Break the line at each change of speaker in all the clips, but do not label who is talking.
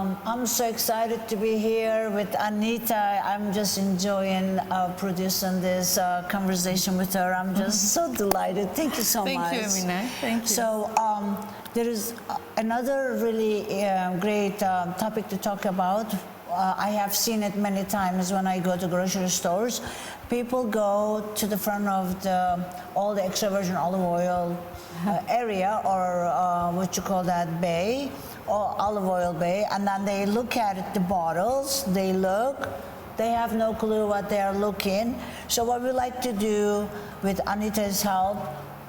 I'm so excited to be here with Anita. I'm just enjoying producing this conversation with her. I'm just so delighted. Thank you so much.
Thank you, Amina. Thank you.
So there is another really great topic to talk about. I have seen it many times when I go to grocery stores. People go to the front of all the extra virgin olive oil area, or what you call that, bay, or olive oil bay, and then they look at it, the bottles, they look, they have no clue what they are looking. So what we like to do with Anita's help,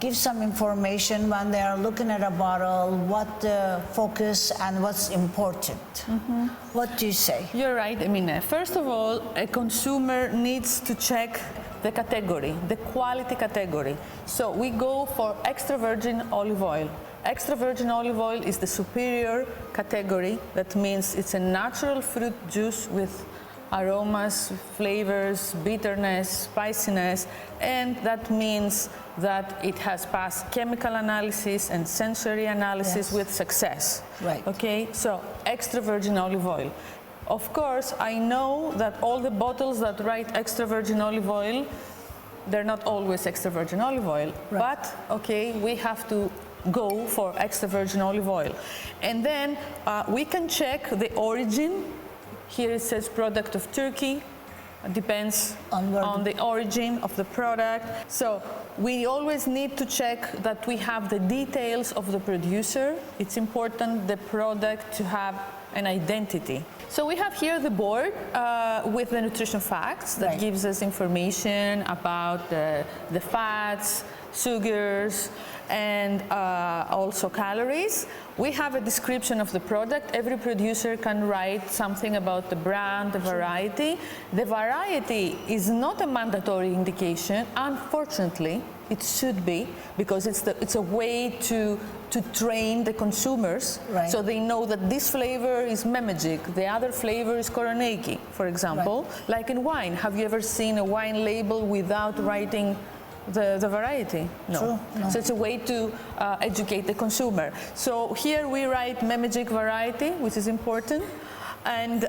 give some information when they are looking at a bottle, what the focus and what's important. Mm-hmm. What do you say?
You're right, Amina. First of all, a consumer needs to check the category, the quality category. So we go for extra virgin olive oil. Extra virgin olive oil is the superior category. That means it's a natural fruit juice with aromas, flavors, bitterness, spiciness, and that means that it has passed chemical analysis and sensory analysis with success.
Right.
Okay, so extra virgin olive oil. Of course, I know that all the bottles that write extra virgin olive oil, they're not always extra virgin olive oil, but okay, we have to go for extra virgin olive oil. And then we can check the origin. Here it says product of Turkey. It depends on the origin of the product. So we always need to check that we have the details of the producer. It's important the product to have an identity. So we have here the board with the nutrition facts that gives us information about the fats, sugars, and also calories. We have a description of the product. Every producer can write something about the brand, the variety. The variety is not a mandatory indication. Unfortunately, it should be, because it's a way to train the consumers, so they know that this flavor is Memmagic, the other flavor is Koronegi, for example. Like in wine, have you ever seen a wine label without writing the variety? No.
True. No.
So it's a way to educate the consumer. So here we write Memmagic variety, which is important. And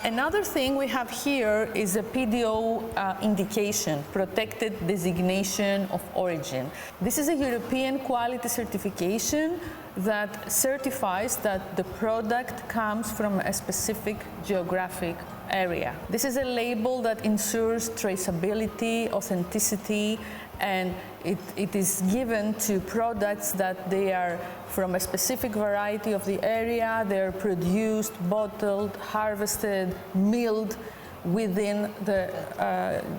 another thing we have here is a PDO indication, Protected Designation of Origin. This is a European quality certification that certifies that the product comes from a specific geographic area. This is a label that ensures traceability, authenticity, and it is given to products that they are from a specific variety of the area. They're produced, bottled, harvested, milled within the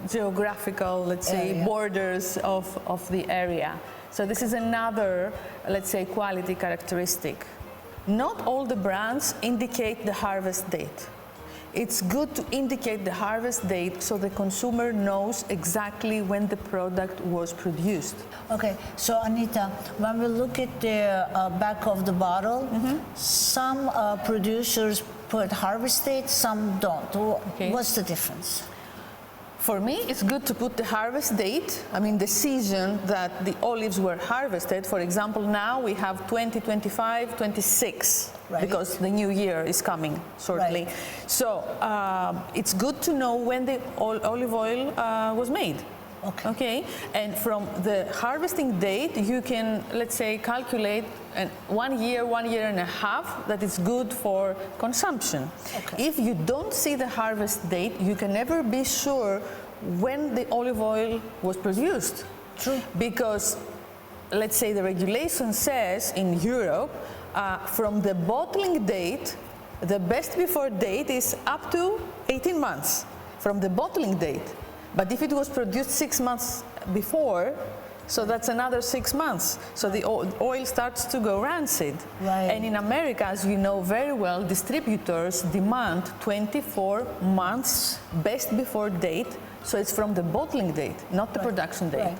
geographical, let's say, borders of the area. So this is another, let's say, quality characteristic. Not all the brands indicate the harvest date. It's good to indicate the harvest date so the consumer knows exactly when the product was produced.
Okay, so Anita, when we look at the back of the bottle, some producers put harvest date, some don't. What's the difference?
For me, it's good to put the harvest date, I mean the season that the olives were harvested. For example, now we have 2025, 26, because the new year is coming shortly. So it's good to know when the olive oil was made. Okay, and from the harvesting date, you can, let's say, calculate 1 year, 1 year and a half that is good for consumption. If you don't see the harvest date, you can never be sure when the olive oil was produced.
True.
Because, let's say, the regulation says in Europe, from the bottling date, the best before date is up to 18 months from the bottling date. But if it was produced 6 months before, so that's another 6 months. So the oil starts to go rancid. And in America, as you know very well, distributors demand 24 months best before date. So it's from the bottling date, not the production date.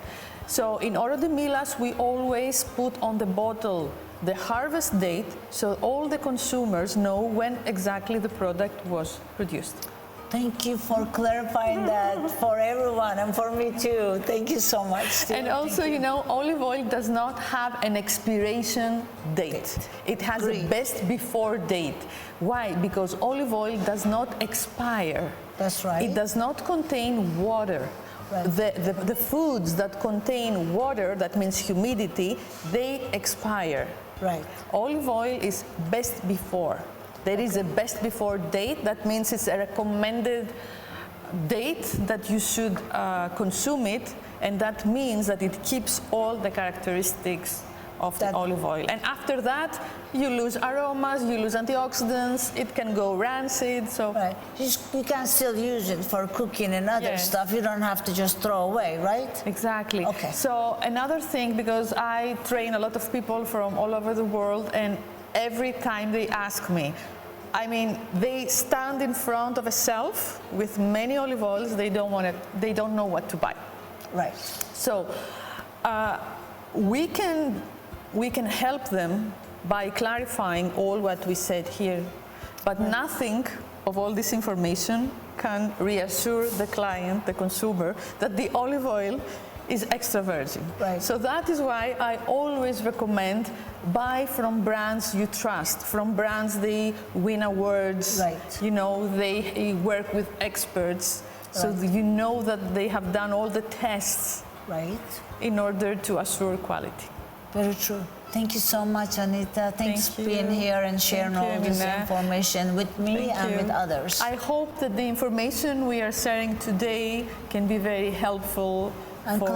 So in Oro de Milas, we always put on the bottle the harvest date, so all the consumers know when exactly the product was produced.
Thank you for clarifying that for everyone and for me too. Thank you so much.
And also, you know, olive oil does not have an expiration date. It has a best before date. Why? Because olive oil does not expire.
That's right.
It does not contain water.
Right.
The foods that contain water, that means humidity, they expire.
Right.
Olive oil is best before. There is a best before date. That means it's a recommended date that you should consume it, and that means that it keeps all the characteristics of the olive oil. And after that, you lose aromas, you lose antioxidants, it can go rancid. So
right. You can still use it for cooking and other stuff. You don't have to just throw away, right?
Exactly.
Okay.
So another thing, because I train a lot of people from all over the world, and every time they ask me, I mean, they stand in front of a shelf with many olive oils. They don't know what to buy.
Right.
So we can help them by clarifying all what we said here, but nothing of all this information can reassure the client, the consumer, that the olive oil is extra virgin.
Right.
So that is why I always recommend buy from brands you trust, from brands they win awards.
Right.
You know, they work with experts, so that you know that they have done all the tests.
Right.
In order to assure quality.
Very true. Thank you so much, Anita. Thanks for being here and sharing all this information with me and with others.
I hope that the information we are sharing today can be very helpful
and
for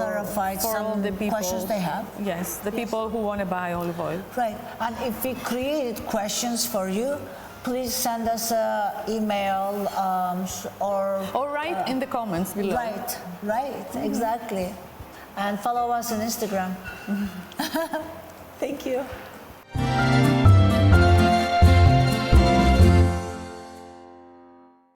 some
all the people,
questions they have.
Yes, the people who want to buy olive oil.
Right. And if we created questions for you, please send us an email or
write in the comments below.
Right, exactly. And follow us on Instagram. Thank you.